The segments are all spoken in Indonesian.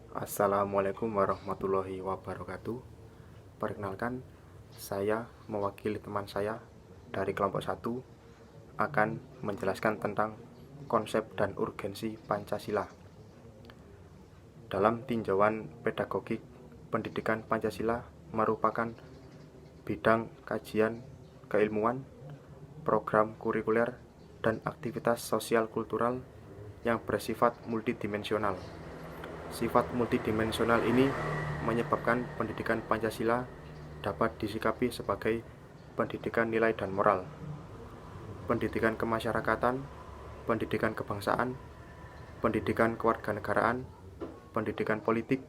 Assalamualaikum warahmatullahi wabarakatuh. Perkenalkan, saya mewakili teman saya dari kelompok 1 akan menjelaskan tentang konsep dan urgensi Pancasila. Dalam tinjauan pedagogik, pendidikan Pancasila merupakan bidang kajian keilmuan, program kurikuler, dan aktivitas sosial kultural yang bersifat multidimensional. Sifat multidimensional ini menyebabkan pendidikan Pancasila dapat disikapi sebagai pendidikan nilai dan moral, pendidikan kemasyarakatan, pendidikan kebangsaan, pendidikan kewarganegaraan, pendidikan politik,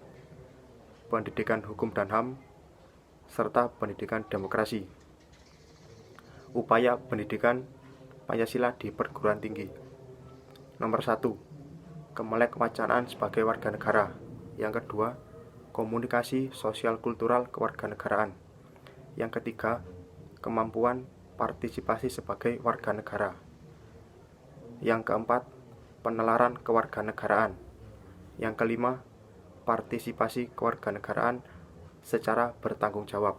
pendidikan hukum dan HAM, serta pendidikan demokrasi. Upaya pendidikan Pancasila di perguruan tinggi. Nomor 1. Kemelek kewacana sebagai warga negara. Yang kedua, komunikasi sosial kultural kewarganegaraan. Yang ketiga, kemampuan partisipasi sebagai warga negara. Yang keempat, penelaran kewarganegaraan. Yang kelima, partisipasi kewarganegaraan secara bertanggung jawab.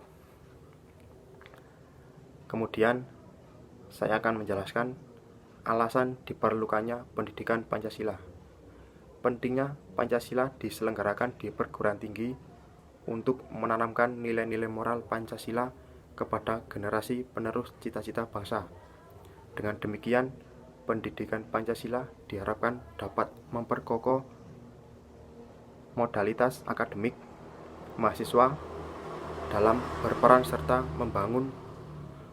Kemudian, saya akan menjelaskan alasan diperlukannya pendidikan Pancasila. Pentingnya Pancasila diselenggarakan di perguruan tinggi untuk menanamkan nilai-nilai moral Pancasila kepada generasi penerus cita-cita bangsa. Dengan demikian, pendidikan Pancasila diharapkan dapat memperkokoh modalitas akademik mahasiswa dalam berperan serta membangun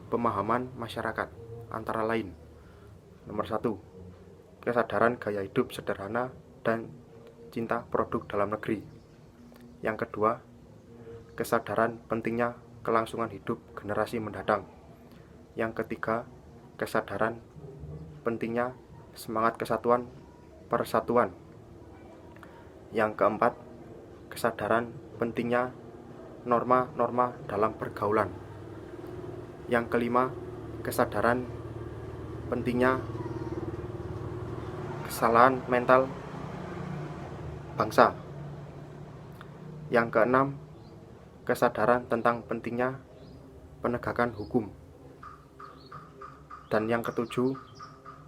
pemahaman masyarakat, antara lain: nomor 1. Kesadaran gaya hidup sederhana dan cinta produk dalam negeri. Yang kedua, kesadaran pentingnya kelangsungan hidup generasi mendatang. Yang ketiga, kesadaran pentingnya semangat kesatuan persatuan. Yang keempat, kesadaran pentingnya norma-norma dalam pergaulan. Yang kelima, kesadaran pentingnya kesalahan mental bangsa. Yang keenam, kesadaran tentang pentingnya penegakan hukum. Dan yang ketujuh,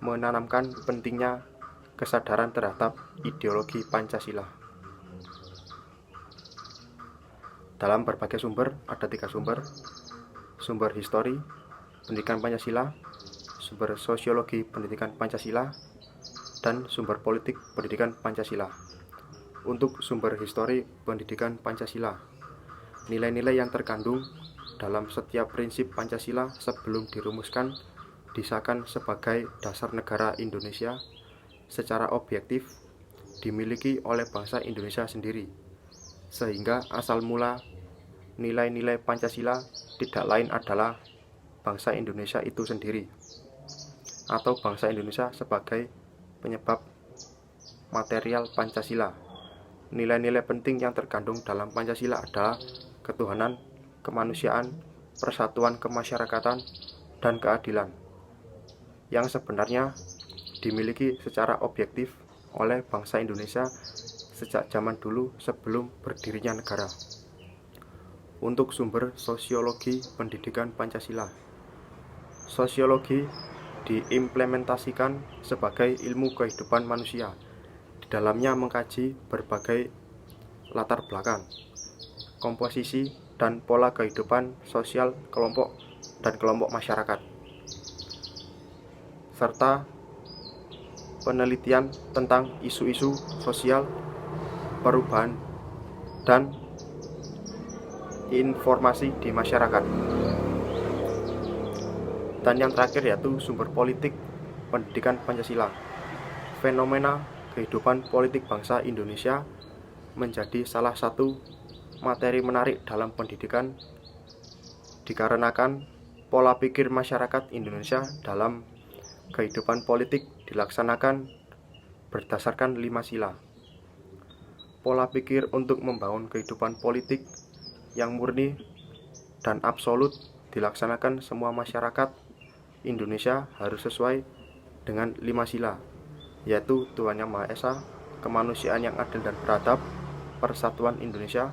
menanamkan pentingnya kesadaran terhadap ideologi Pancasila. Dalam berbagai sumber, ada 3 sumber: sumber histori pendidikan Pancasila, sumber sosiologi pendidikan Pancasila, dan sumber politik pendidikan Pancasila. Untuk sumber histori pendidikan Pancasila, nilai-nilai yang terkandung dalam setiap prinsip Pancasila sebelum dirumuskan disahkan sebagai dasar negara Indonesia secara objektif dimiliki oleh bangsa Indonesia sendiri, sehingga asal mula nilai-nilai Pancasila tidak lain adalah bangsa Indonesia itu sendiri, atau bangsa Indonesia sebagai penyebab material Pancasila. Nilai-nilai penting yang terkandung dalam Pancasila adalah ketuhanan, kemanusiaan, persatuan kemasyarakatan, dan keadilan, yang sebenarnya dimiliki secara objektif oleh bangsa Indonesia sejak zaman dulu sebelum berdirinya negara. Untuk sumber sosiologi pendidikan Pancasila, sosiologi diimplementasikan sebagai ilmu kehidupan manusia. Di dalamnya mengkaji berbagai latar belakang, komposisi, dan pola kehidupan sosial kelompok dan kelompok masyarakat, serta penelitian tentang isu-isu sosial, perubahan, dan informasi di masyarakat. Dan yang terakhir yaitu sumber politik pendidikan Pancasila. Fenomena kehidupan politik bangsa Indonesia menjadi salah satu materi menarik dalam pendidikan dikarenakan pola pikir masyarakat Indonesia dalam kehidupan politik dilaksanakan berdasarkan 5 sila. Pola pikir untuk membangun kehidupan politik yang murni dan absolut dilaksanakan semua masyarakat Indonesia harus sesuai dengan 5 sila, yaitu Tuhan Yang Maha Esa, kemanusiaan yang adil dan beradab, Persatuan Indonesia,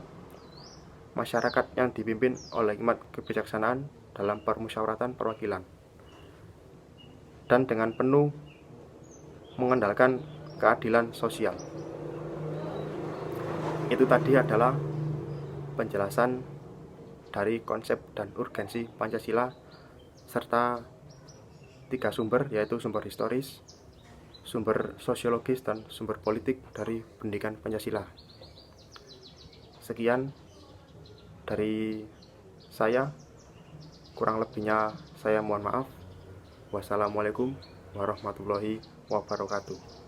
masyarakat yang dipimpin oleh hikmat kebijaksanaan dalam permusyawaratan perwakilan, dan dengan penuh mengandalkan keadilan sosial. Itu tadi adalah penjelasan dari konsep dan urgensi Pancasila serta 3 sumber, yaitu sumber historis, sumber sosiologis, dan sumber politik dari pendidikan Pancasila. Sekian dari saya, kurang lebihnya saya mohon maaf. Wassalamualaikum warahmatullahi wabarakatuh.